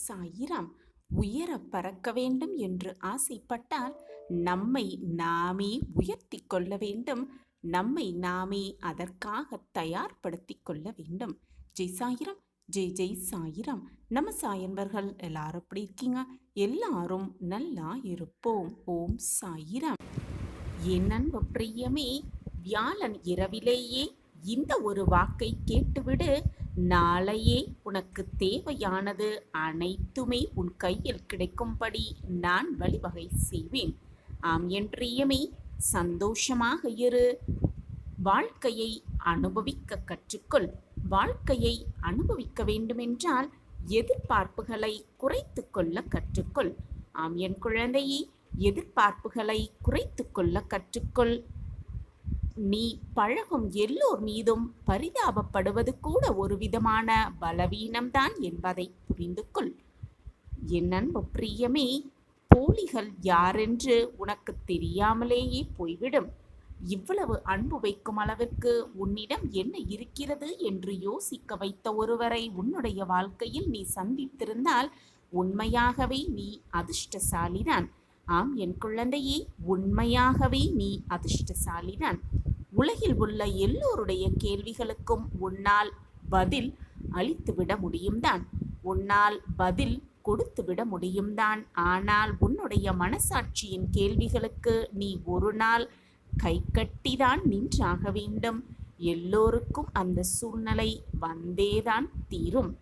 சாயிராம். உயர பறக்க வேண்டும் என்று ஆசைப்பட்டால் நம்மை நாமே உயர்த்தி கொள்ள வேண்டும். நம்மை நாமே அதற்காக தயார்படுத்திக் கொள்ள வேண்டும். ஜெய் சாயிராம். ஜெய் ஜெய் சாயிராம். நம்ம சாயன்பர்கள் எல்லாரும் எப்படி இருக்கீங்க? எல்லாரும் நல்லா இருப்போம். ஓம் சாயிராம். என் அன்பு பிரியமே, வியாழன் இரவிலேயே இந்த ஒரு வாக்கை கேட்டுவிடு. நாளையே உனக்கு தேவையானது அனைத்துமே உன் கையில் கிடைக்கும்படி நான் வழிவகை செய்வேன். ஆம் என் பிரியமே, சந்தோஷமாக இரு. வாழ்க்கையை அனுபவிக்க கற்றுக்கொள். வாழ்க்கையை அனுபவிக்க வேண்டுமென்றால் எதிர்பார்ப்புகளை குறைத்து கொள்ள கற்றுக்கொள். ஆம் என் குழந்தையே, எதிர்பார்ப்புகளை குறைத்து கொள்ள கற்றுக்கொள். நீ பழகும் எல்லோர் மீதும் பரிதாபப்படுவது கூட ஒரு விதமான பலவீனம்தான் என்பதை புரிந்து கொள். என் அன்பு பிரியமே, போலிகள் யாரென்று உனக்கு தெரியாமலேயே போய்விடும். இவ்வளவு அன்பு வைக்கும் அளவிற்கு உன்னிடம் என்ன இருக்கிறது என்று யோசிக்க வைத்த ஒருவரை உன்னுடைய வாழ்க்கையில் நீ சந்தித்திருந்தால் உண்மையாகவே நீ அதிர்ஷ்டசாலிதான். ஆம் என் குழந்தையே, உண்மையாகவே நீ அதிர்ஷ்டசாலிதான். உலகில் உள்ள எல்லோருடைய கேள்விகளுக்கும் உன்னால் பதில் அளித்துவிட முடியும்தான். உன்னால் பதில் கொடுத்துவிட முடியும்தான். ஆனால் உன்னுடைய மனசாட்சியின் கேள்விகளுக்கு நீ ஒரு நாள் கை கட்டிதான் நின்றாக வேண்டும். எல்லோருக்கும் அந்த சூழ்நிலை வந்தேதான் தீரும்.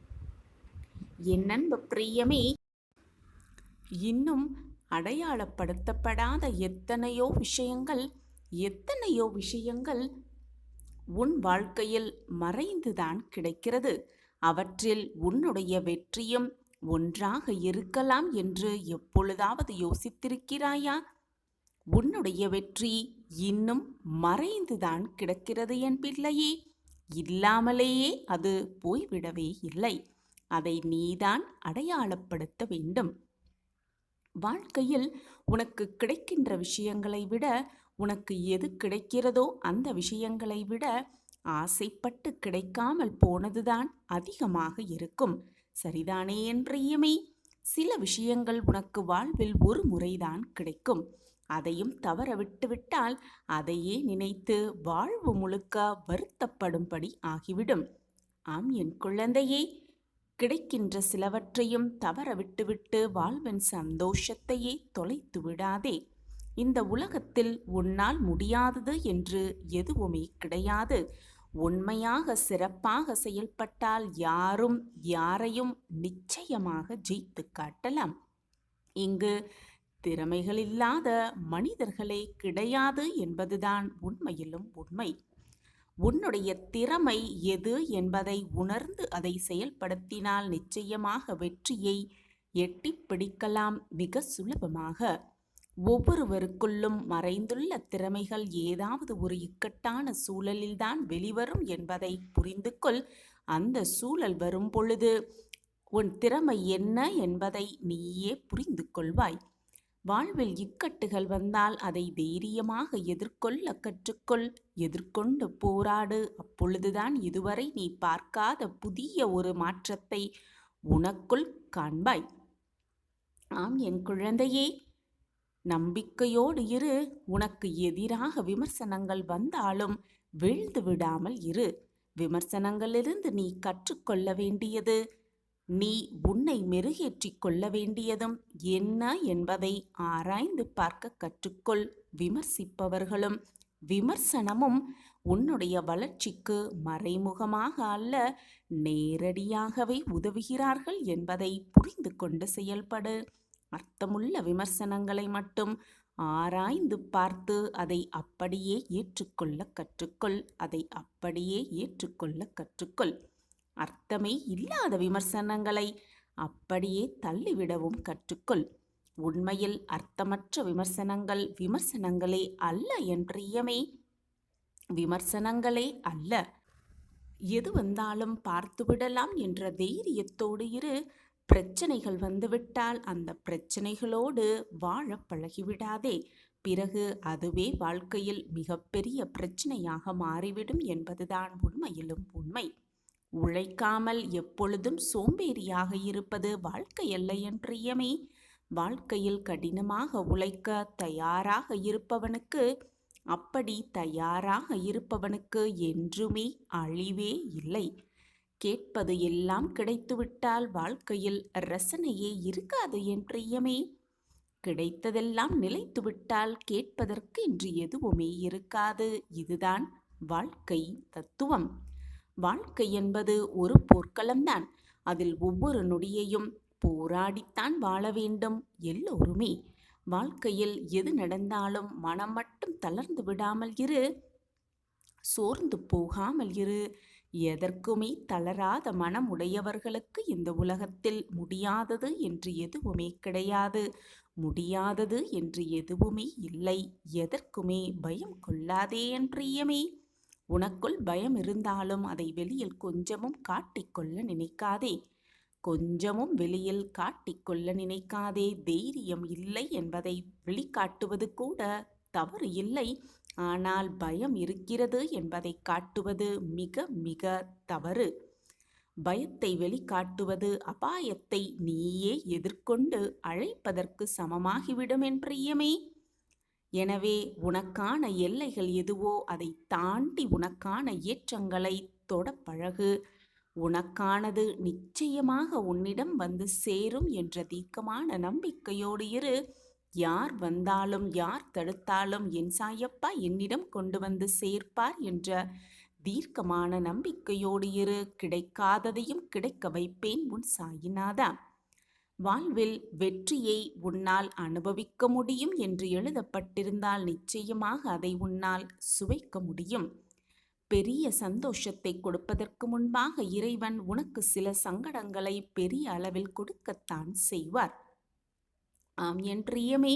என் அன்பு பிரியமே, இன்னும் அடையாளப்படுத்தப்படாத எத்தனையோ விஷயங்கள் உன் வாழ்க்கையில் மறைந்துதான் கிடைக்கிறது. அவற்றில் உன்னுடைய வெற்றியும் ஒன்றாக இருக்கலாம் என்று எப்பொழுதாவது யோசித்திருக்கிறாயா? உன்னுடைய வெற்றி இன்னும் மறைந்துதான் கிடக்கிறது என் பிள்ளையே. இல்லாமலேயே அது போய்விடவே இல்லை. அதை நீதான் அடையாளப்படுத்த வேண்டும். வாழ்க்கையில் உனக்கு கிடைக்கின்ற விஷயங்களை விட, உனக்கு எது கிடைக்கிறதோ அந்த விஷயங்களை விட ஆசைப்பட்டு கிடைக்காமல் போனதுதான் அதிகமாக இருக்கும். சரிதானே என் பிரியமே? சில விஷயங்கள் உனக்கு வாழ்வில் ஒரு முறைதான் கிடைக்கும். அதையும் தவற விட்டுவிட்டால் அதையே நினைத்து வாழ்வு முழுக்க வருத்தப்படும்படி ஆகிவிடும். ஆம் என் குழந்தையே, கிடைக்கின்ற சிலவற்றையும் தவற விட்டுவிட்டு வாழ்வின் சந்தோஷத்தையே தொலைத்து விடாதே. இந்த உலகத்தில் உன்னால் முடியாதது என்று எதுவுமே கிடையாது. உண்மையாக சிறப்பாக செயல்பட்டால் யாரும் யாரையும் நிச்சயமாக ஜெயித்து காட்டலாம். இங்கு திறமைகள் இல்லாத மனிதர்களே கிடையாது என்பதுதான் உண்மையிலும் உண்மை. உன்னுடைய திறமை எது என்பதை உணர்ந்து அதை செயல்படுத்தினால் நிச்சயமாக வெற்றியை எட்டி பிடிக்கலாம் மிக சுலபமாக. ஒவ்வொருவருக்குள்ளும் மறைந்துள்ள திறமைகள் ஏதாவது ஒரு இக்கட்டான சூழலில்தான் வெளிவரும் என்பதை புரிந்து கொள். அந்த சூழல் வரும் பொழுது உன் திறமை என்ன என்பதை நீயே புரிந்து கொள்வாய். வாழ்வில் இக்கட்டுகள் வந்தால் அதை தைரியமாக எதிர்கொள்ள கற்றுக்கொள். எதிர்கொண்டு போராடு. அப்பொழுதுதான் இதுவரை நீ பார்க்காத புதிய ஒரு மாற்றத்தை உனக்குள் காண்பாய். ஆம் என் குழந்தையே, நம்பிக்கையோடு இரு. உனக்கு எதிராக விமர்சனங்கள் வந்தாலும் வீழ்ந்து விடாமல் இரு. விமர்சனங்களிலிருந்து நீ கற்றுக்கொள்ள வேண்டியது, நீ உன்னை மெருகேற்றிக் கொள்ள வேண்டியதும் என்ன என்பதை ஆராய்ந்து பார்க்க கற்றுக்கொள். விமர்சிப்பவர்களும் விமர்சனமும் உன்னுடைய வளர்ச்சிக்கு மறைமுகமாக அல்ல, நேரடியாகவே உதவுகிறார்கள் என்பதை புரிந்து கொண்டு செயல்படு. அர்த்தமுள்ள விமர்சனங்களை மட்டும் ஆராய்ந்து பார்த்து அதை அப்படியே ஏற்றுக்கொள்ள கற்றுக்கொள். அதை அப்படியே ஏற்றுக்கொள்ள கற்றுக்கொள். அர்த்தமே இல்லாத விமர்சனங்களை அப்படியே தள்ளிவிடவும் கற்றுக்கொள். உண்மையில் அர்த்தமற்ற விமர்சனங்கள் விமர்சனங்களே அல்ல என் பிரியமே, விமர்சனங்களே அல்ல. எது வந்தாலும் பார்த்துவிடலாம் என்ற தைரியத்தோடு இரு. பிரச்சனைகள் வந்துவிட்டால் அந்த பிரச்சனைகளோடு வாழ பழகிவிடாதே. பிறகு அதுவே வாழ்க்கையில் மிகப்பெரிய பிரச்சனையாக மாறிவிடும் என்பதுதான் உண்மையிலும் உண்மை. உழைக்காமல் எப்பொழுதும் சோம்பேறியாக இருப்பது வாழ்க்கையல்ல என் பிரியமே. வாழ்க்கையில் கடினமாக உழைக்க தயாராக இருப்பவனுக்கு, அப்படி தயாராக இருப்பவனுக்கு என்றுமே அழிவே இல்லை. கேட்பது எல்லாம் கிடைத்துவிட்டால் வாழ்க்கையில் ரசனையே இருக்காது என் பிரியமே. கிடைத்ததெல்லாம் நிலைத்துவிட்டால் கேட்பதற்கு இன்று எதுவுமே இருக்காது. இதுதான் வாழ்க்கை தத்துவம். வாழ்க்கை என்பது ஒரு போர்க்களம்தான். அதில் ஒவ்வொரு நொடியையும் போராடித்தான் வாழ வேண்டும் எல்லோருமே. வாழ்க்கையில் எது நடந்தாலும் மனம் மட்டும் தளர்ந்து விடாமல் இரு, சோர்ந்து போகாமல் இரு. எதற்குமே தளராத மனம் உடையவர்களுக்கு இந்த உலகத்தில் முடியாதது என்று எதுவுமே கிடையாது. முடியாதது என்று எதுவுமே இல்லை. எதற்குமே பயம் கொள்ளாதே என் பிரியமே. உனக்குள் பயம் இருந்தாலும் அதை வெளியில் கொஞ்சமும் காட்டிக்கொள்ள நினைக்காதே. கொஞ்சமும் வெளியில் காட்டிக்கொள்ள நினைக்காதே. தைரியம் இல்லை என்பதை வெளிக்காட்டுவது கூட தவறு இல்லை. ஆனால் பயம் இருக்கிறது என்பதை காட்டுவது மிக மிக தவறு. பயத்தை வெளிக்காட்டுவது அபாயத்தை நீயே எதிர்கொண்டு அழைப்பதற்கு சமமாகிவிடும் என் பிரியமே. எனவே உனக்கான எல்லைகள் எதுவோ அதை தாண்டி உனக்கான ஏற்றங்களை தொட பழகு. உனக்கானது நிச்சயமாக உன்னிடம் வந்து சேரும் என்ற தீர்க்கமான நம்பிக்கையோடு இரு. யார் வந்தாலும் யார் தடுத்தாலும் என் சாயப்பா என்னிடம் கொண்டு வந்து சேர்ப்பார் என்ற தீர்க்கமான நம்பிக்கையோடு இரு. கிடைக்காததையும் கிடைக்க வைப்பேன் உன் சாயிநாதா. வாழ்வில் வெற்றியை உன்னால் அனுபவிக்க முடியும் என்று எழுதப்பட்டிருந்தால் நிச்சயமாக அதை உன்னால் சுவைக்க முடியும். பெரிய சந்தோஷத்தை கொடுப்பதற்கு முன்பாக இறைவன் உனக்கு சில சங்கடங்களை பெரிய அளவில் கொடுக்கத்தான் செய்வார். ஆம் என் பிரியமே,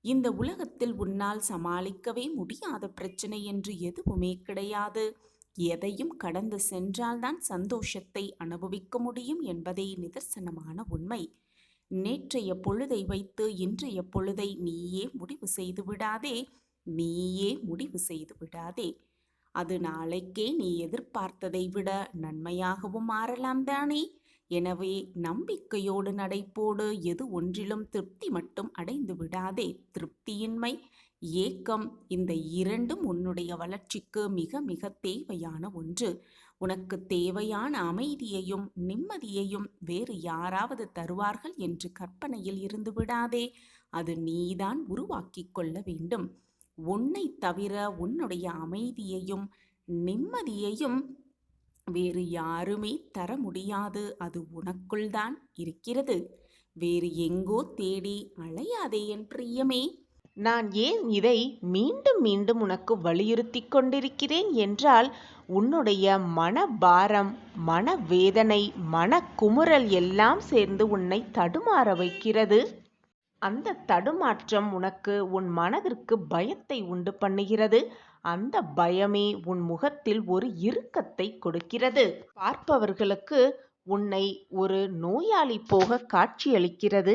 இந்த உலகத்தில் உன்னால் சமாளிக்கவே முடியாத பிரச்சனை என்று எதுவுமே கிடையாது. எதையும் கடந்து சென்றால்தான் சந்தோஷத்தை அனுபவிக்க முடியும் என்பதே நிதர்சனமான உண்மை. நேற்றைய பொழுதை வைத்து இன்றைய பொழுதை நீயே முடிவு செய்து விடாதே. நீயே முடிவு செய்து விடாதே. அது நாளைக்கே நீ எதிர்பார்த்ததை விட நன்மையாகவும் மாறலாம் தானே. எனவே நம்பிக்கையோடு நடைபோடு. எது ஒன்றிலும் திருப்தி மட்டும் அடைந்து விடாதே. திருப்தியின்மை, ஏக்கம், இந்த இரண்டும் உன்னுடைய வளர்ச்சிக்கு மிக மிக தேவையான ஒன்று. உனக்கு தேவையான அமைதியையும் நிம்மதியையும் வேறு யாராவது தருவார்கள் என்று கற்பனையில் இருந்து விடாதே. அது நீதான் உருவாக்கி கொள்ள வேண்டும். உன்னை தவிர உன்னுடைய அமைதியையும் நிம்மதியையும் வேறு யாருமே தர முடியாது. அது உனக்குள் தான் இருக்கிறது. வேறு எங்கோ தேடி அலையாதே என் பிரியமே. நான் ஏன் இதை மீண்டும் மீண்டும் உனக்கு வலியுறுத்தி கொண்டிருக்கிறேன் என்றால், உன்னுடைய மனபாரம், மனவேதனை, மனக்குமுறல் எல்லாம் சேர்ந்து உன்னை தடுமாற வைக்கிறது. அந்த தடுமாற்றம் உனக்கு உன் மனதிற்கு பயத்தை உண்டு பண்ணுகிறது. அந்த பயமே உன் முகத்தில் ஒரு இறுக்கத்தை கொடுக்கிறது. பார்ப்பவர்களுக்கு உன்னை ஒரு நோயாளி போக காட்சியளிக்கிறது.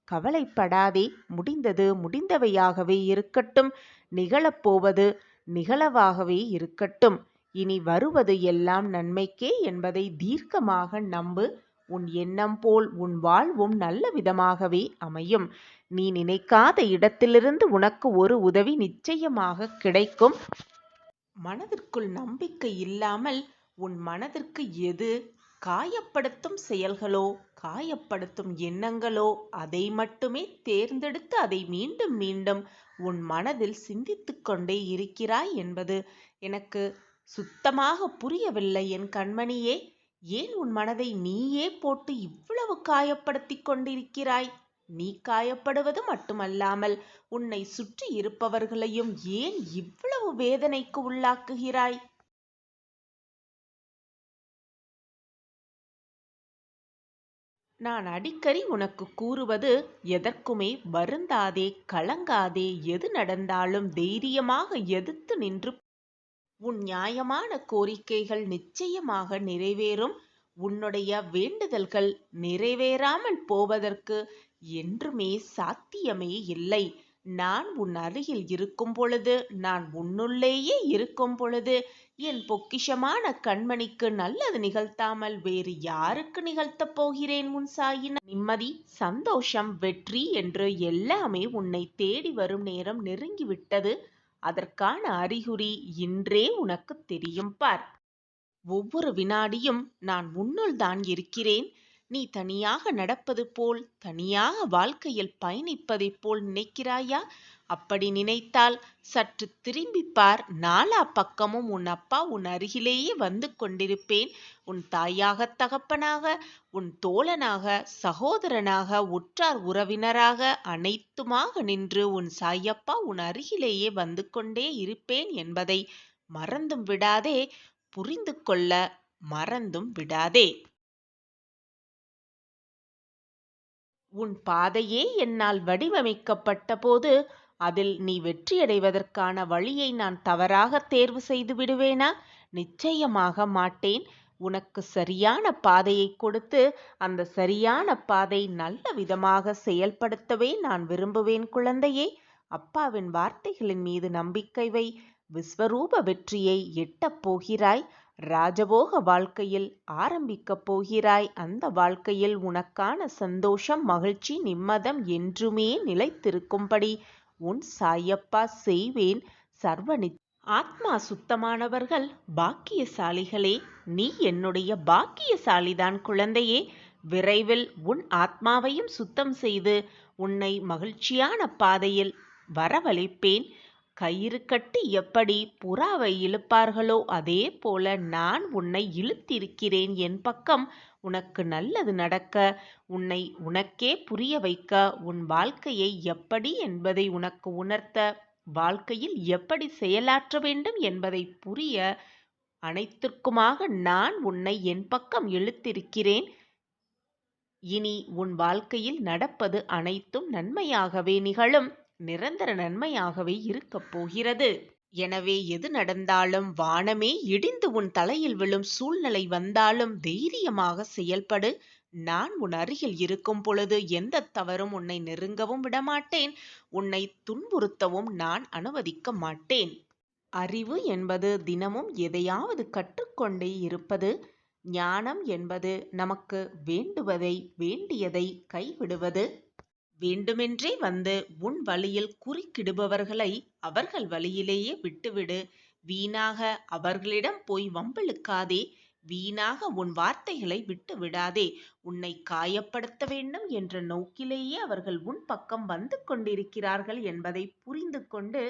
கவலைப்படாதே. முடிந்தது முடிந்தவையாகவே இருக்கட்டும். நிகழப்போவது நிகழவாகவே இருக்கட்டும். இனி வருவது எல்லாம் நன்மைக்கே என்பதை தீர்க்கமாக நம்பு. உன் எண்ணம் போல் உன் வாழ்வும் நல்ல விதமாகவே அமையும். நீ நினைக்காத இடத்திலிருந்து உனக்கு ஒரு உதவி நிச்சயமாக கிடைக்கும். மனதிற்குள் நம்பிக்கை இல்லாமல் உன் மனதிற்கு எது காயப்படுத்தும் செயல்களோ காயப்படுத்தும் எண்ணங்களோ அதை மட்டுமே தேர்ந்தெடுத்து அதை மீண்டும் மீண்டும் உன் மனதில் சிந்தித்து கொண்டே இருக்கிறாய் என்பது எனக்கு சுத்தமாக புரியவில்லை என் கண்மணியே. ஏன் உன் மனதை நீயே போட்டு இவ்வளவு காயப்படுத்தி கொண்டிருக்கிறாய்? நீ காயப்படுவது மட்டுமல்லாமல் உன்னை சுற்றி இருப்பவர்களையும் ஏன் இவ்வளவு வேதனைக்கு உள்ளாக்குகிறாய்? நான் அடிக்கடி உனக்கு கூறுவது, எதற்குமே வருந்தாதே, கலங்காதே. எது நடந்தாலும் தைரியமாக எதிர்த்து நின்று உன் நியாயமான கோரிக்கைகள் நிச்சயமாக நிறைவேறும். உன்னுடைய வேண்டுதல்கள் நிறைவேறாமல் போவதற்கு என்றுமே சாத்தியமே இல்லை. நான் உன் அருகில் இருக்கும் பொழுது, நான் உன்னுள்ளேயே இருக்கும் பொழுது, என் பொக்கிஷமான கண்மணிக்கு நல்லது நிகழ்த்தாமல் வேறு யாருக்கு நிகழ்த்தப் போகிறேன் உன் சாயினா? நிம்மதி, சந்தோஷம், வெற்றி என்று எல்லாமே உன்னை தேடி வரும் நேரம் நெருங்கிவிட்டது. அதற்கான அறிகுறி இன்றே உனக்கு தெரியும் பார். ஒவ்வொரு வினாடியும் நான் உன்னுள் தான் இருக்கிறேன். நீ தனியாக நடப்பது போல், தனியாக வாழ்க்கையில் பயணிப்பதைப் போல் நினைக்கிறாயா? அப்படி நினைத்தால் சற்று திரும்பிப் பார். நாலா பக்கமும் உன் அப்பா உன் அருகிலேயே வந்து கொண்டிருப்பேன். உன் தாயாக, தகப்பனாக, உன் தோழனாக, சகோதரனாக, உற்றார் உறவினராக அனைத்துமாக நின்று உன் சாயப்பா உன் அருகிலேயே வந்து கொண்டே இருப்பேன் என்பதை மறந்தும் விடாதே. புரிந்து கொள்ள மறந்தும் விடாதே. உன் பாதையே என்னால் வடிவமைக்கப்பட்ட போது அதில் நீ வெற்றியடைவதற்கான வழியை நான் தவறாக தேர்வு செய்து விடுவேனா? நிச்சயமாக மாட்டேன். உனக்கு சரியான பாதையை கொடுத்து அந்த சரியான பாதை நல்ல விதமாக செயல்படுத்தவே நான் விரும்புவேன் குழந்தையே. அப்பாவின் வார்த்தைகளின் மீது நம்பிக்கை வை. விஸ்வரூப வெற்றியை எட்டப் போகிறாய். ராஜபோக வாழ்க்கையில் ஆரம்பிக்கப் போகிறாய். அந்த வாழ்க்கையில் உனக்கான சந்தோஷம், மகிழ்ச்சி, நிம்மதம் என்றுமே நிலைத்திருக்கும்படி உன் சாயப்பா செய்வேன். ஆத்மா சுத்தமானவர்கள் பாக்கியசாலிகளே. நீ என்னுடைய பாக்கியசாலிதான் குழந்தையே. விரைவில் உன் ஆத்மாவையும் சுத்தம் செய்து உன்னை மகிழ்ச்சியான பாதையில் வரவழைப்பேன். கயிறு கட்டி எப்படி புறாவை இழுப்பார்களோ அதே போல நான் உன்னை இழுத்திருக்கிறேன் என் பக்கம். உனக்கு நல்லது நடக்க, உன்னை உனக்கே புரிய வைக்க, உன் வாழ்க்கையை எப்படி என்பதை உனக்கு உணர்த்த, வாழ்க்கையில் எப்படி செயலாற்ற வேண்டும் என்பதை புரிய, அனைத்திற்குமாக நான் உன்னை என் பக்கம் இழுத்திருக்கிறேன். இனி உன் வாழ்க்கையில் நடப்பது அனைத்தும் நன்மையாகவே நிகழும். நிரந்தர நன்மையாகவே இருக்கப் போகிறது. எனவே எது நடந்தாலும், வானமே இடிந்து உன் தலையில் விழும் சூழ்நிலை வந்தாலும் தைரியமாக செயல்படு. நான் உன் அருகில் இருக்கும் பொழுது எந்த தவறும் உன்னை நெருங்கவும் விடமாட்டேன். உன்னை துன்புறுத்தவும் நான் அனுமதிக்க மாட்டேன். அறிவு என்பது தினமும் எதையாவது கற்றுக்கொண்டே இருப்பது. ஞானம் என்பது நமக்கு வேண்டுவதை, வேண்டியதை கைவிடுவது. வேண்டுமென்றே வந்து உன் வழியில் குறுக்கிடுபவர்களை அவர்கள் வழியிலேயே விட்டுவிடு. வீணாக அவர்களிடம் போய் வம்பிழுக்காதே. வீணாக உன் வார்த்தைகளை விட்டு விடாதே. உன்னை காயப்படுத்த வேண்டும் என்ற நோக்கிலேயே அவர்கள் உன் பக்கம் வந்து கொண்டிருக்கிறார்கள் என்பதை புரிந்து கொண்டு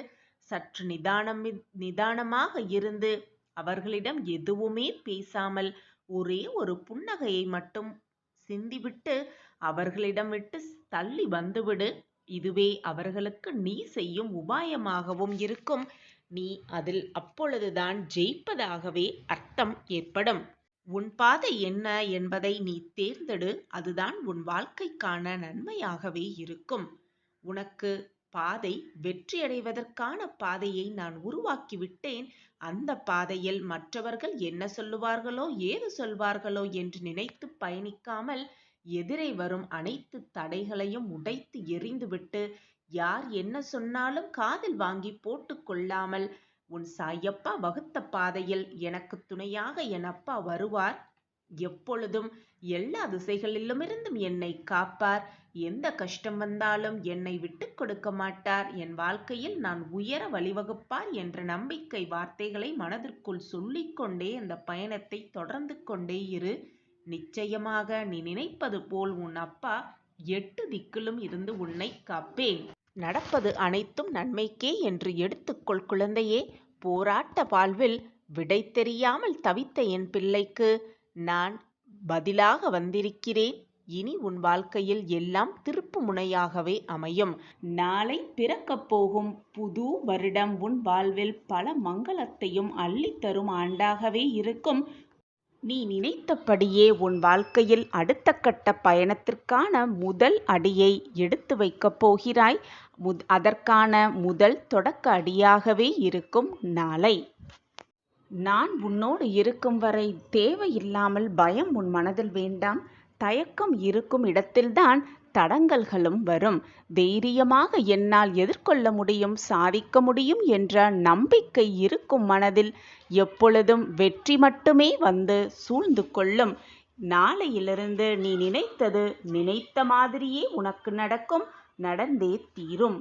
சற்று நிதானமாக இருந்து அவர்களிடம் எதுவுமே பேசாமல் ஒரே ஒரு புன்னகையை மட்டும் சிந்திவிட்டு அவர்களிடம் விட்டு தள்ளி வந்துவிடு. இதுவே அவர்களுக்கு நீ செய்யும் உபாயமாகவும் இருக்கும். நீ அதில் அப்பொழுதுதான் ஜெயிப்பதாகவே அர்த்தம் ஏற்படும். உன் பாதை என்ன என்பதை நீ தேர்ந்தெடு. அதுதான் உன் வாழ்க்கைக்கான நன்மையாகவே இருக்கும். உனக்கு பாதை, வெற்றியடைவதற்கான பாதையை நான் உருவாக்கிவிட்டேன். அந்த பாதையில் மற்றவர்கள் என்ன சொல்லுவார்களோ, ஏது சொல்வார்களோ என்று நினைத்து பயணிக்காமல் எதிரே வரும் அனைத்து தடைகளையும் உடைத்து எறிந்துவிட்டு, யார் என்ன சொன்னாலும் காதில் வாங்கி போட்டு கொள்ளாமல், உன் சாயப்பா வகுத்த பாதையில் எனக்கு துணையாக என் அப்பா வருவார். எப்பொழுதும் எல்லா திசைகளிலுமிருந்தும் என்னை காப்பார். எந்த கஷ்டம் வந்தாலும் என்னை விட்டு கொடுக்க மாட்டார். என் வாழ்க்கையில் நான் உயர வழிவகுப்பார் என்ற நம்பிக்கை வார்த்தைகளை மனதிற்குள் சொல்லிக்கொண்டே அந்த பயணத்தை தொடர்ந்து கொண்டே இரு. நிச்சயமாக நீ நினைப்பது போல் உன் அப்பா 8 திக்கிலும் இருந்து உன்னை காப்பேன். நடப்பது அனைத்தும் நன்மைக்கே என்று எடுத்துக்கொள் குழந்தையே. போராட்ட வாழ்வில் விடை தெரியாமல் தவித்த என் பிள்ளைக்கு நான் பதிலாக வந்திருக்கிறேன். இனி உன் வாழ்க்கையில் எல்லாம் திருப்பு முனையாகவே அமையும். நாளை பிறக்கப் போகும் புது வருடம் உன் வாழ்வில் பல மங்களத்தையும் அள்ளித்தரும் ஆண்டாகவே இருக்கும். நீ நினைத்தபடியே உன் வாழ்க்கையில் அடுத்த கட்ட பயணத்திற்கான முதல் அடியை எடுத்து வைக்கப் போகிறாய். அதற்கான முதல் தொடக்க அடியாகவே இருக்கும் நாளை. நான் உன்னோடு இருக்கும் வரை தேவையில்லாமல் பயம் உன் மனதில் வேண்டாம். தயக்கம் இருக்கும் இடத்தில்தான் தடங்கல்களும் வரும். தைரியமாக என்னால் எதிர்கொள்ள முடியும், சாதிக்க முடியும் என்ற நம்பிக்கை இருக்கும் மனதில் எப்பொழுதும் வெற்றி மட்டுமே வந்து சூழ்ந்து கொள்ளும். நாளையிலிருந்து நீ நினைத்தது நினைத்த மாதிரியே உனக்கு நடக்கும், நடந்தே தீரும்.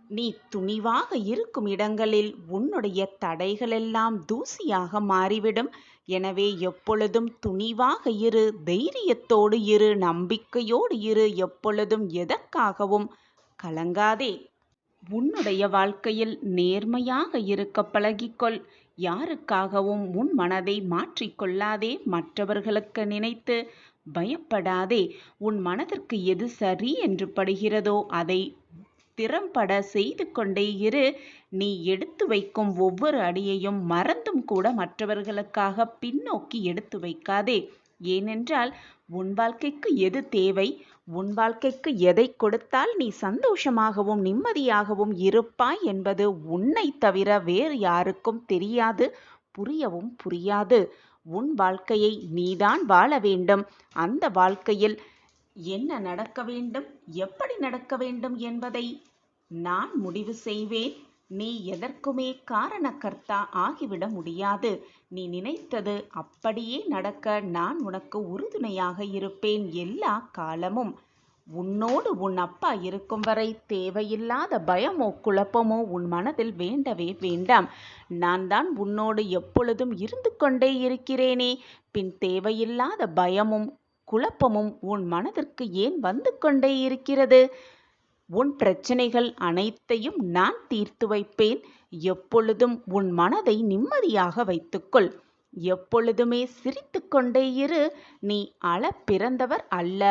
நீ துணிவாக இருக்கும் இடங்களில் உன்னுடைய தடைகளெல்லாம் தூசியாக மாறிவிடும். எனவே எப்பொழுதும் துணிவாக இரு, தைரியத்தோடு இரு, நம்பிக்கையோடு இரு. எப்பொழுதும் எதற்காகவும் கலங்காதே. உன்னுடைய வாழ்க்கையில் நேர்மையாக இருக்க பழகிக்கொள். யாருக்காகவும் உன் மனதை மாற்றிக்கொள்ளாதே. மற்றவர்களுக்கு நினைத்து பயப்படாதே. உன் மனதிற்கு எது சரி என்று படுகிறதோ அதை திறம்பட செய்து கொண்டே இரு. நீ எடுத்து வைக்கும் ஒவ்வொரு அடியையும் மறந்தும் கூட மற்றவர்களுக்காக பின்னோக்கி எடுத்து வைக்காதே. ஏனென்றால் உன் வாழ்க்கைக்கு எது தேவை, உன் வாழ்க்கைக்கு எதை கொடுத்தால் நீ சந்தோஷமாகவும் நிம்மதியாகவும் இருப்பாய் என்பது உன்னை தவிர வேறு யாருக்கும் தெரியாது, புரியவும் புரியாது. உன் வாழ்க்கையை நீதான் வாழ வேண்டும். அந்த வாழ்க்கையில் என்ன நடக்க வேண்டும், எப்படி நடக்க வேண்டும் என்பதை நான் முடிவு செய்வேன். நீ எதற்குமே காரணக்கர்த்தா ஆகிவிட முடியாது. நீ நினைத்தது அப்படியே நடக்க நான் உனக்கு உறுதுணையாக இருப்பேன் எல்லா காலமும். உன்னோடு உன் அப்பா இருக்கும் வரை தேவையில்லாத பயமோ குழப்பமோ உன் மனதில் வேண்டவே வேண்டாம். நான் தான் உன்னோடு எப்பொழுதும் இருந்து கொண்டே இருக்கிறேனே, பின் தேவையில்லாத பயமும் குழப்பமும் உன் மனதிற்கு ஏன் வந்து கொண்டே இருக்கிறது? உன் பிரச்சனைகள் அனைத்தையும் நான் தீர்த்து வைப்பேன். எப்பொழுதும் உன் மனதை நிம்மதியாக வைத்துக்கொள். எப்பொழுதுமே சிரித்து கொண்டே இரு. நீ அழ பிறந்தவர் அல்ல,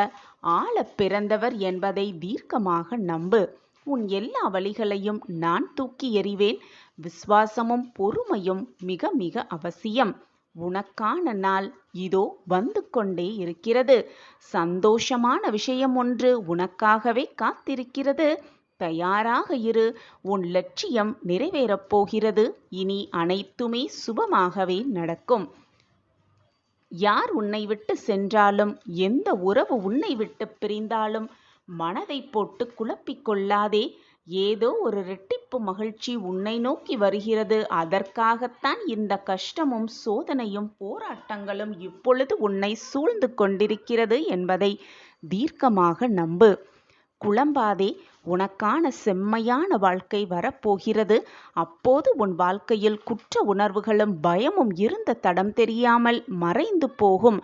ஆள பிறந்தவர் என்பதை தீர்க்கமாக நம்பு. உன் எல்லா வழிகளையும் நான் தூக்கி எறிவேன். விசுவாசமும் பொறுமையும் மிக மிக அவசியம். உனக்கான நாள் இதோ வந்து கொண்டே இருக்கிறது. சந்தோஷமான விஷயம் ஒன்று உனக்காகவே காத்திருக்கிறது. தயாராக இரு. உன் லட்சியம் நிறைவேறப் போகிறது. இனி அனைத்துமே சுபமாகவே நடக்கும். யார் உன்னை விட்டு சென்றாலும், எந்த உறவு உன்னை விட்டு பிரிந்தாலும் மனதை போட்டு குழப்பிக் கொள்ளாதே. ஏதோ ஒரு இரட்டிப்பு மகிழ்ச்சி உன்னை நோக்கி வருகிறது. அதற்காகத்தான் இந்த கஷ்டமும் சோதனையும் போராட்டங்களும் இப்பொழுது உன்னை சூழ்ந்து கொண்டிருக்கிறது என்பதை தீர்க்கமாக நம்பு. குழம்பாதே. உனக்கான செம்மையான வாழ்க்கை வரப்போகிறது. அப்போது உன் வாழ்க்கையில் குற்ற உணர்வுகளும் பயமும் இருந்த தடம் தெரியாமல் மறைந்து போகும்.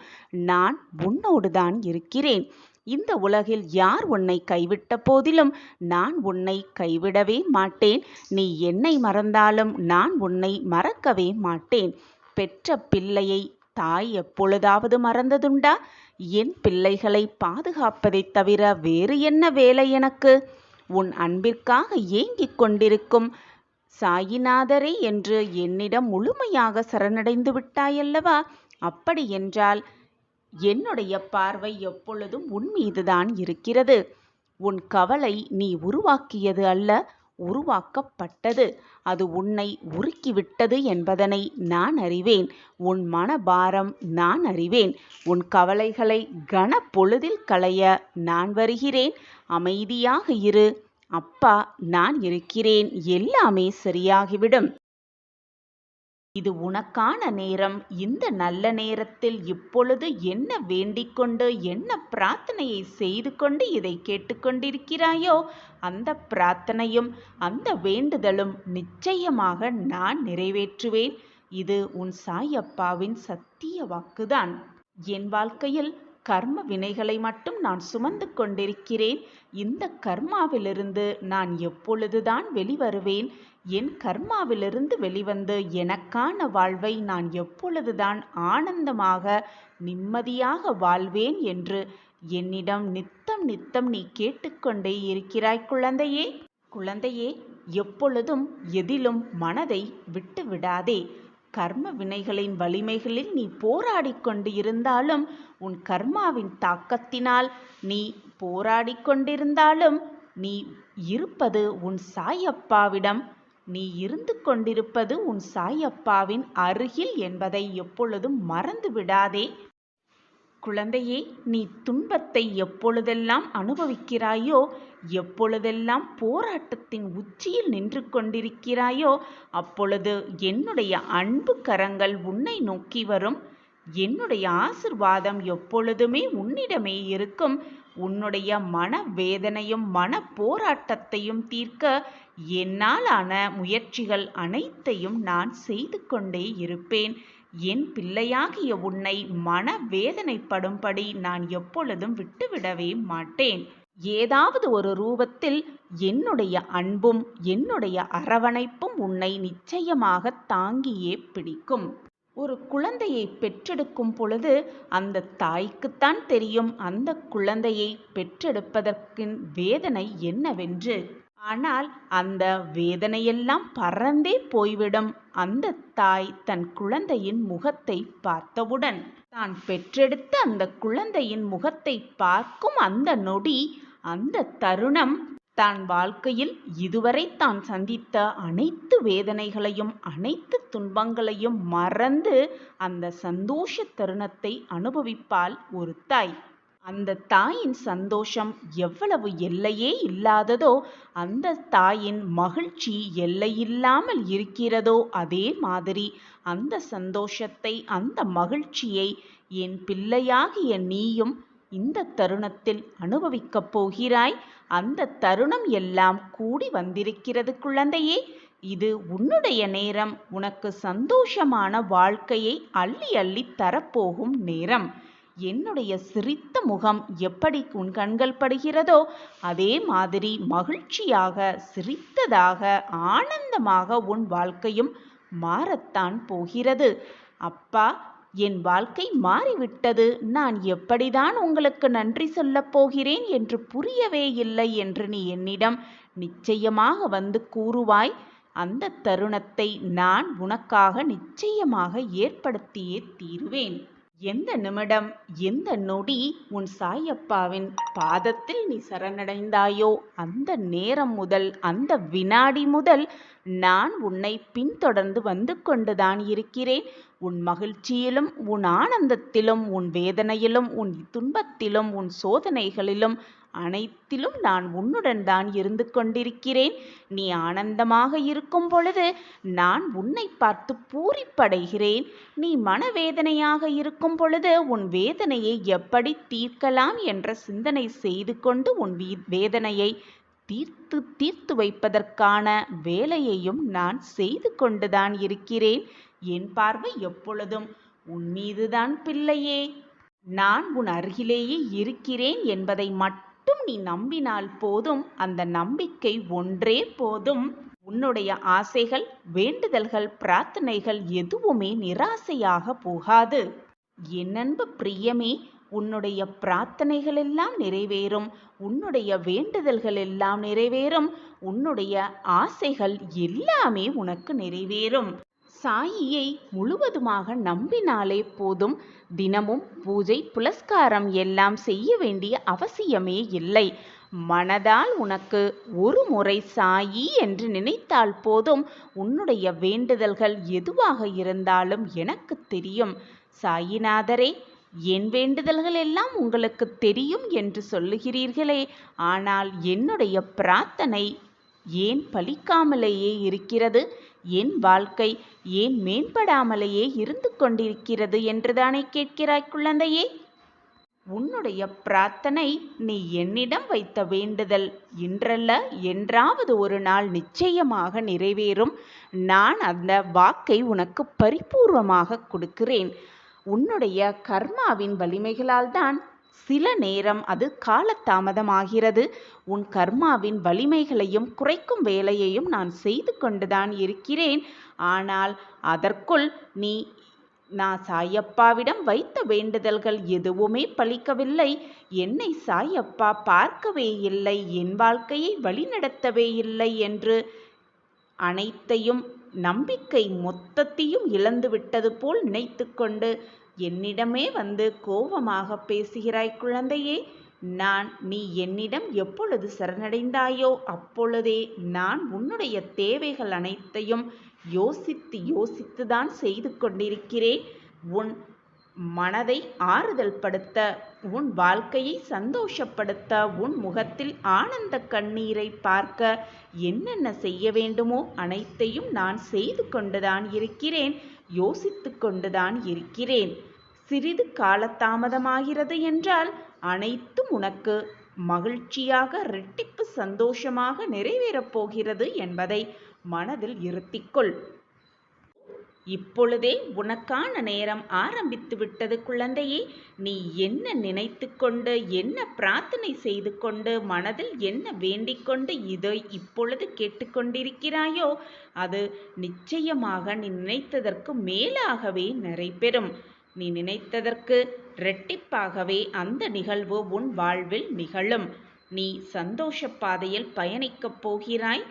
நான் உன்னோடுதான் இருக்கிறேன். இந்த உலகில் யார் உன்னை கைவிட்ட போதிலும் நான் உன்னை கைவிடவே மாட்டேன். நீ என்னை மறந்தாலும் நான் உன்னை மறக்கவே மாட்டேன். பெற்ற பிள்ளையை தாய் எப்பொழுதாவது மறந்ததுண்டா? என் பிள்ளைகளை பாதுகாப்பதைத் தவிர வேறு என்ன வேலை எனக்கு? உன் அன்பிற்காக ஏங்கிக் கொண்டிருக்கும் சாயிநாதரே என்று என்னிடம் முழுமையாக சரணடைந்து விட்டாயல்லவா? அப்படி என்றால் என்னுடைய பார்வை எப்பொழுதும் உன் மீதுதான் இருக்கிறது. உன் கவலை நீ உருவாக்கியது அல்ல, உருவாக்கப்பட்டது. அது உன்னை உருக்கிவிட்டது என்பதனை நான் அறிவேன். உன் மனபாரம் நான் அறிவேன். உன் கவலைகளை கன பொழுதில் களைய நான் வருகிறேன். அமைதியாக இரு. அப்பா நான் இருக்கிறேன். எல்லாமே சரியாகிவிடும். இது உனக்கான நேரம். இந்த நல்ல நேரத்தில் இப்பொழுது என்ன வேண்டிக்கொண்டு, என்ன பிரார்த்தனையை செய்து கொண்டு இதை கேட்டுக்கொண்டிருக்கிறாயோ, அந்த பிரார்த்தனையும் அந்த வேண்டுதலும் நிச்சயமாக நான் நிறைவேற்றுவேன். இது உன் சாயப்பாவின் சத்திய வாக்குதான். என் வாழ்க்கையில் கர்ம வினைகளை மட்டும் நான் சுமந்து கொண்டிருக்கிறேன். இந்த கர்மாவிலிருந்து நான் எப்பொழுதுதான் வெளிவருவேன்? என் கர்மாவிலிருந்து வெளிவந்து எனக்கான வாழ்வை நான் எப்பொழுதுதான் ஆனந்தமாக நிம்மதியாக வாழ்வேன் என்று என்னிடம் நித்தம் நித்தம் நீ கேட்டுக்கொண்டே இருக்கிறாய் குழந்தையே. குழந்தையே, எப்பொழுதும் எதிலும் மனதை விட்டு விடாதே. கர்ம வினைகளின் வலிமைகளில் நீ போராடி கொண்டு இருந்தாலும், உன் கர்மாவின் தாக்கத்தினால் நீ போராடி கொண்டிருந்தாலும், நீ இருப்பது உன் சாயப்பாவிடம். நீ இருந்து கொண்டிருப்பது உன் சாயப்பாவின் அருகில் என்பதை எப்பொழுதும் மறந்து விடாதே. குழந்தையே, நீ துன்பத்தை எப்பொழுதெல்லாம் அனுபவிக்கிறாயோ, எப்பொழுதெல்லாம் போராட்டத்தின் உச்சியில் நின்று கொண்டிருக்கிறாயோ, அப்பொழுது என்னுடைய அன்பு கரங்கள் உன்னை நோக்கி வரும். என்னுடைய ஆசிர்வாதம் எப்பொழுதுமே உன்னிடமே இருக்கும். உன்னுடைய மன வேதனையும் மன போராட்டத்தையும் தீர்க்க என்னாலான முயற்சிகள் அனைத்தையும் நான் செய்து கொண்டே இருப்பேன். என் பிள்ளையாகிய உன்னை மன வேதனைப்படும்படி நான் எப்பொழுதும் விட்டுவிடவே மாட்டேன். ஏதாவது ஒரு ரூபத்தில் என்னுடைய அன்பும் என்னுடைய அரவணைப்பும் உன்னை நிச்சயமாக தாங்கியே பிடிக்கும். ஒரு குழந்தையை பெற்றெடுக்கும் பொழுது அந்த தாய்க்குத்தான் தெரியும் அந்த குழந்தையை பெற்றெடுப்பதற்கின் வேதனை என்னவென்று. ஆனால் அந்த வேதனையெல்லாம் பறந்தே போய்விடும் அந்த தாய் தன் குழந்தையின் முகத்தை பார்த்தவுடன். தான் பெற்றெடுத்த அந்த குழந்தையின் முகத்தை பார்க்கும் அந்த நொடி, அந்த தருணம், தான் வாழ்க்கையில் இதுவரை தான் சந்தித்த அனைத்து வேதனைகளையும் அனைத்து துன்பங்களையும் மறந்து அந்த சந்தோஷ தருணத்தை அனுபவிப்பாள் ஒரு தாய். அந்த தாயின் சந்தோஷம் எவ்வளவு எல்லையே இல்லாததோ, அந்த தாயின் மகிழ்ச்சி எல்லையில்லாமல் இருக்கிறதோ, அதே மாதிரி அந்த சந்தோஷத்தை அந்த மகிழ்ச்சியை என் பிள்ளையாகிய நீயும் இந்த தருணத்தில் அனுபவிக்கப் போகிறாய். அந்த தருணம் எல்லாம் கூடி வந்திருக்கிறது குழந்தையே. இது உன்னுடைய நேரம். உனக்கு சந்தோஷமான வாழ்க்கையை அள்ளி அள்ளி தரப்போகும் நேரம். என்னுடைய சிரித்த முகம் எப்படி உன் கண்கள் படுகிறதோ, அதே மாதிரி மகிழ்ச்சியாக, சிரித்ததாக, ஆனந்தமாக உன் வாழ்க்கையும் மாறத்தான் போகிறது. அப்பா, என் வாழ்க்கை மாறிவிட்டது, நான் எப்படிதான் உங்களுக்கு நன்றி சொல்லப் போகிறேன் என்று புரியவே இல்லை என்று நீ என்னிடம் நிச்சயமாக வந்து கூறுவாய். அந்த தருணத்தை நான் உனக்காக நிச்சயமாக ஏற்படுத்தியே தீருவேன். எந்த நிமிடம், எந்த நொடி உன் சாயப்பாவின் பாதத்தில் நீ சரணடைந்தாயோ, அந்த நேரம் முதல், அந்த வினாடி முதல் நான் உன்னை பின்தொடர்ந்து வந்து கொண்டுதான் இருக்கிறேன். உன் மகிழ்ச்சியிலும் உன் ஆனந்தத்திலும் உன் வேதனையிலும் உன் துன்பத்திலும் உன் சோதனைகளிலும் அனைத்திலும் நான் உன்னுடன் தான் இருந்து கொண்டிருக்கிறேன். நீ ஆனந்தமாக இருக்கும் பொழுது நான் உன்னை பார்த்து பூரிப்படைகிறேன். நீ மனவேதனையாக இருக்கும் பொழுது உன் வேதனையை எப்படி தீர்க்கலாம் என்ற சிந்தனை செய்து கொண்டு உன் வேதனையை தீர்த்து வைப்பதற்கான வேலையையும் நான் செய்து கொண்டுதான் இருக்கிறேன். என் பார்வை எப்பொழுதும் உன் மீதுதான் பிள்ளையே. நான் உன் அருகிலேயே இருக்கிறேன் என்பதை மட்டும் நீ நம்பினால் போதும். அந்த நம்பிக்கை ஒன்றே போதும். உன்னுடைய ஆசைகள், வேண்டுதல்கள், பிரார்த்தனைகள் எதுவுமே நிராசையாக போகாது. என் அன்பு பிரியமே, உன்னுடைய பிரார்த்தனைகள் எல்லாம் நிறைவேறும். உன்னுடைய வேண்டுதல்கள் எல்லாம் நிறைவேறும். உன்னுடைய ஆசைகள் எல்லாமே உனக்கு நிறைவேறும். சாயியை முழுவதுமாக நம்பினாலே போதும். தினமும் பூஜை புலஸ்காரம் எல்லாம் செய்ய வேண்டிய அவசியமே இல்லை. மனதால் உனக்கு ஒரு முறை சாயி என்று நினைத்தால் போதும். உன்னுடைய வேண்டுதல்கள் எதுவாக இருந்தாலும் எனக்கு தெரியும். சாயிநாதரே, என் வேண்டுதல்கள் எல்லாம் உங்களுக்கு தெரியும் என்று சொல்லுகிறீர்களே, ஆனால் என்னுடைய பிரார்த்தனை ஏன் பலிக்காமலேயே இருக்கிறது? என் வாழ்க்கை ஏன் மேம்படாமலேயே இருந்து கொண்டிருக்கிறது என்றுதானே கேட்கிறாய் குழந்தையே? உன்னுடைய பிரார்த்தனை, நீ என்னிடம் வைத்த வேண்டுதல் இன்றல்ல என்றாவது ஒரு நாள் நிச்சயமாக நிறைவேறும். நான் அந்த வாக்கை உனக்கு பரிபூர்வமாக கொடுக்கிறேன். உன்னுடைய கர்மாவின் வலிமைகளால் தான் சில நேரம் அது காலதாமதமாகிறது. உன் கர்மாவின் வலிமைகளையும் குறைக்கும் வேலையையும் நான் செய்து கொண்டுதான் இருக்கிறேன். ஆனால் அதற்குள் நான் சாயப்பாவிடம் வைத்த வேண்டுதல்கள் எதுவுமே பலிக்கவில்லை. என்னை சாயப்பா பார்க்கவே இல்லை, என் வாழ்க்கையை வழிநடத்தவே இல்லை என்று அனைத்தையும் நம்பிக்கை மொத்தத்தையும் இழந்து விட்டது போல் நினைத்து கொண்டு என்னிடமே வந்து கோபமாக பேசுகிறாய் குழந்தையே. நீ என்னிடம் எப்பொழுது சரணடைந்தாயோ அப்பொழுதே நான் உன்னுடைய தேவைகள் அனைத்தையும் யோசித்து தான் செய்து கொண்டிருக்கிறேன். உன் மனதை ஆறுதல் படுத்த, உன் வாழ்க்கையை சந்தோஷப்படுத்த, உன் முகத்தில் ஆனந்த கண்ணீரை பார்க்க என்னென்ன செய்ய வேண்டுமோ அனைத்தையும் நான் செய்து கொண்டுதான் இருக்கிறேன், யோசித்து கொண்டுதான் இருக்கிறேன். சிறிது காலதாமதமாகிறது என்றால் அனைத்தும் உனக்கு மகிழ்ச்சியாக, இரட்டிப்பு சந்தோஷமாக நிறைவேறப் போகிறது என்பதை மனதில் இருத்திக்கொள். இப்பொழுதே உனக்கான நேரம் ஆரம்பித்து விட்டது குழந்தையே. நீ என்ன நினைத்து கொண்டு, என்ன பிரார்த்தனை செய்து கொண்டு, மனதில் என்ன வேண்டிக் கொண்டு இதை இப்பொழுது கேட்டுக்கொண்டிருக்கிறாயோ அது நிச்சயமாக நீ நினைத்ததற்கு மேலாகவே நிறைவேறும். நீ நினைத்ததற்கு இரட்டிப்பாகவே அந்த நிகழ்வு உன் வாழ்வில் நிகழும். நீ சந்தோஷ பாதையில் பயணிக்கப் போகிறாய்.